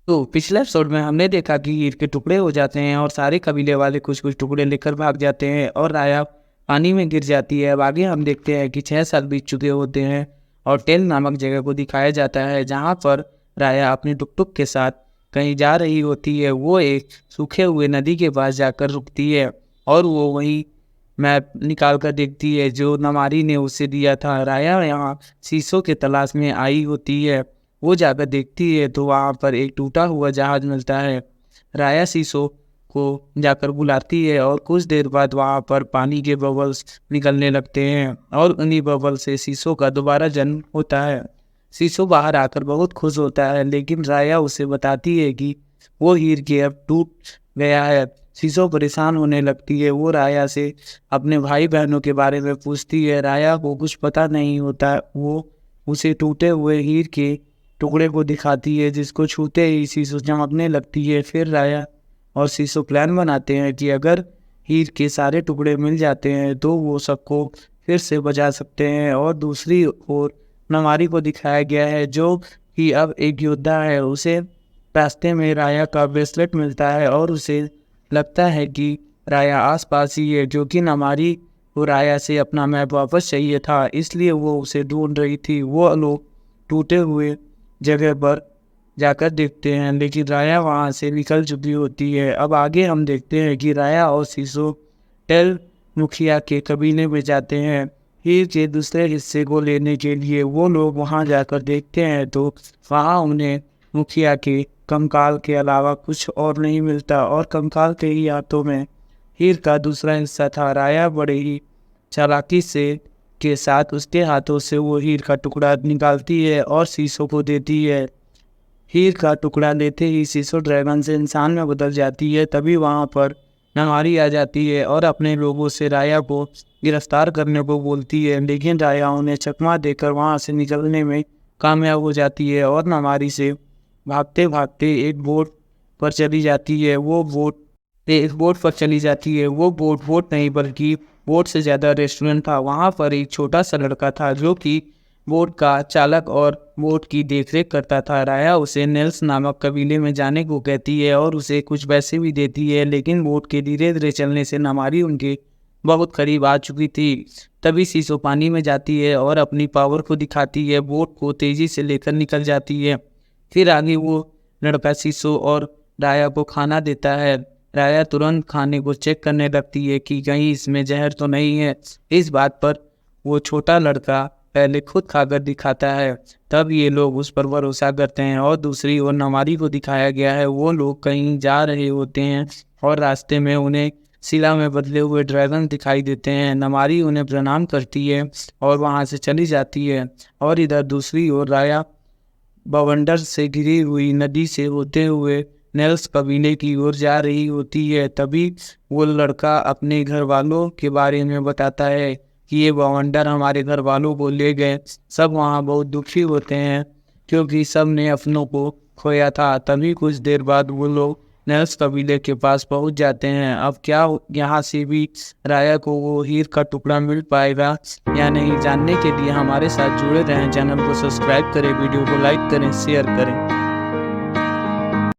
तो पिछले एपिसोड में हमने देखा कि ईंट के टुकड़े हो जाते हैं और सारे कबीले वाले कुछ-कुछ टुकड़े लेकर भाग जाते हैं और राया पानी में गिर जाती है। अब आगे हम देखते हैं कि 6 साल बीत चुके होते हैं और टेल नामक जगह को दिखाया जाता है, जहाँ पर राया अपने टुक-टुक के साथ कहीं जा रही होती है। वो एक सूखे हुए नदी के पास जाकर रुकती है और वो वहीं मैप निकाल कर देखती है जो नमारी ने उसे दिया था। राया यहाँ शीशों के तलाश में आई होती है। वो जाकर देखती है तो वहाँ पर एक टूटा हुआ जहाज मिलता है। राया शीशों को जाकर बुलाती है और कुछ देर बाद वहाँ पर पानी के बबल्स निकलने लगते हैं और उन्हीं बबल से शीशों का दोबारा जन्म होता है। शीशो बाहर आकर बहुत खुश होता है, लेकिन राया उसे बताती है कि वो हीर के अब टूट गया है। शीशो परेशान होने लगती है। वो राया से अपने भाई बहनों के बारे में पूछती है। राया को कुछ पता नहीं होता। वो उसे टूटे हुए हीर के टुकड़े को दिखाती है, जिसको छूते ही शीशो चमकने लगती है। फिर राया और शीशो प्लान बनाते हैं कि अगर हीर के सारे टुकड़े मिल जाते हैं तो वो सबको फिर से बचा सकते हैं। और दूसरी ओर नमारी को दिखाया गया है, जो कि अब एक योद्धा है। उसे रास्ते में राया का ब्रेसलेट मिलता है और उसे लगता है कि राया आसपास ही है, जो कि नमारी को राया से अपना मैप वापस चाहिए था, इसलिए वो उसे ढूंढ रही थी। वो लोग टूटे हुए जगह पर जाकर देखते हैं, लेकिन राया वहाँ से निकल चुकी होती है। अब आगे हम देखते हैं कि राया और शीशो टेल मुखिया के कबीले में जाते हैं हीर के दूसरे हिस्से को लेने के लिए। वो लोग वहाँ जाकर देखते हैं तो वहाँ उन्हें मुखिया के कंकाल के अलावा कुछ और नहीं मिलता और कंकाल के ही हाथों में हीर का दूसरा हिस्सा था। राया बड़े ही चालाकी से के साथ उसके हाथों से वो हीर का टुकड़ा निकालती है और शीशो को देती है। हीर का टुकड़ा लेते ही शीशो ड्रैगन से इंसान में बदल जाती है। तभी वहाँ पर नगारी आ जाती है और अपने लोगों से राया को गिरफ्तार करने को बोलती है, लेकिन राया उन्हें चकमा देकर वहाँ से निकलने में कामयाब हो जाती है और नगारी से भागते भागते एक बोट पर चली जाती है। वो बोट एक बोट पर चली जाती है। वो बोट नहीं बल्कि बोट से ज़्यादा रेस्टोरेंट था। वहाँ पर एक छोटा सा लड़का था जो कि बोट का चालक और बोट की देखरेख करता था। राया उसे नेल्स नामक कबीले में जाने को कहती है और उसे कुछ पैसे भी देती है, लेकिन बोट के धीरे धीरे चलने से नमारी उनके बहुत करीब आ चुकी थी। तभी शीशो पानी में जाती है और अपनी पावर को दिखाती है। बोट को तेजी से लेकर निकल जाती है। फिर आगे वो लड़का शीशो और राया को खाना देता है। राया तुरंत खाने को चेक करने लगती है कि कहीं इसमें जहर तो नहीं है। इस बात पर वो छोटा लड़का पहले खुद खाकर दिखाता है। तब ये लोग उस पर भरोसा करते हैं और दूसरी ओर नमारी को दिखाया गया है। वो लोग कहीं जा रहे होते हैं और रास्ते में उन्हें शिला में बदले हुए ड्रैगन दिखाई देते हैं। नमारी उन्हें प्रणाम करती है और वहाँ से चली जाती है। और इधर दूसरी ओर राया बवंडर से घिरी हुई नदी से होते हुए नेल्स कबीले की ओर जा रही होती है। तभी वो लड़का अपने घर वालों के बारे में बताता है कि ये बवंडर हमारे घर वालों को ले गए। सब वहाँ बहुत दुखी होते हैं क्योंकि सब ने अपनों को खोया था। तभी कुछ देर बाद वो लोग नेल्स कबीले के पास पहुंच जाते हैं। अब क्या यहाँ से भी राया को वो हीर का टुकड़ा मिल पाएगा या नहीं, जानने के लिए हमारे साथ जुड़े रहें। चैनल को सब्सक्राइब करें, वीडियो को लाइक करें, शेयर करें।